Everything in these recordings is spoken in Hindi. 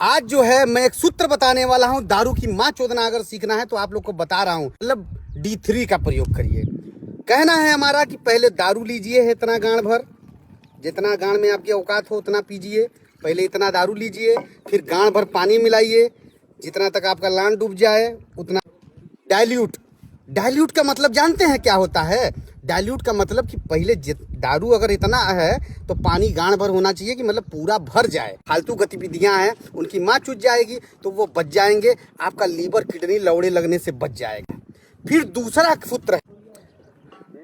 आज जो है मैं एक सूत्र बताने वाला हूँ। दारू की माँ चोदना अगर सीखना है तो आप लोग को बता रहा हूँ, मतलब D3 का प्रयोग करिए। कहना है हमारा कि पहले दारू लीजिए इतना गांड भर, जितना गांड में आपकी औकात हो उतना पीजिए। पहले इतना दारू लीजिए, फिर गांड भर पानी मिलाइए, जितना तक आपका लान डूब जाए उतना। डाइल्यूट, डाइल्यूट का मतलब जानते हैं क्या होता है? डाइल्यूट का मतलब कि पहले दारू अगर इतना है तो पानी गांड भर होना चाहिए, कि मतलब पूरा भर जाए। फालतू गतिविधियां हैं उनकी माँ चूत जाएगी तो वो बच जाएंगे, आपका लीवर किडनी लौड़े लगने से बच जाएगा। फिर दूसरा सूत्र है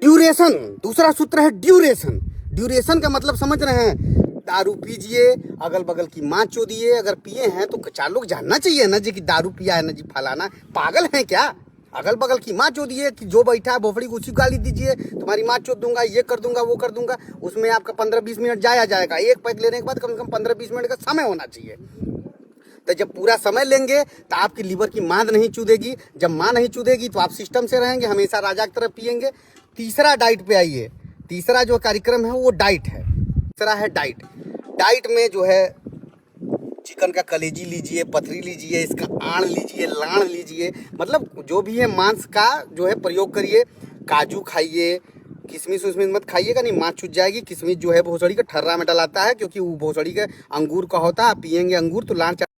ड्यूरेशन। दूसरा सूत्र है ड्यूरेशन। ड्यूरेशन का मतलब समझ रहे हैं? दारू पीजिए, अगल बगल की माँ चोदिए। अगर पिए हैं तो चार लोग जानना चाहिए ना जी कि दारू पिया है ना जी फलाना। पागल हैं क्या? अगल बगल की माँ चोदिए कि जो बैठा है भोपड़ी को उसी गाली दीजिए, तुम्हारी माँ चोद दूंगा, ये कर दूंगा, वो कर दूंगा। उसमें आपका 15-20 मिनट जाया जाएगा। एक पैक लेने के बाद कम से कम 15-20 मिनट का समय होना चाहिए। तो जब पूरा समय लेंगे तो आपकी लीवर की मांद नहीं चूदेगी। जब माँ नहीं चूदेगी तो आप सिस्टम से रहेंगे, हमेशा राजा की तरह पियेंगे। तीसरा डाइट पे आइए। तीसरा जो कार्यक्रम है वो डाइट है। तीसरा है डाइट। डाइट में जो है चिकन का कलेजी लीजिए, पथरी लीजिए, इसका आण लीजिए, लाण लीजिए, मतलब जो भी है मांस का जो है प्रयोग करिए। काजू खाइए, किशमिश उशमिश मत खाइएगा, नहीं माँ छूट जाएगी। किशमिश जो है भोसड़ी का ठर्रा में डलाता है, क्योंकि वो भोसड़ी के अंगूर का होता है। पियेंगे अंगूर तो लान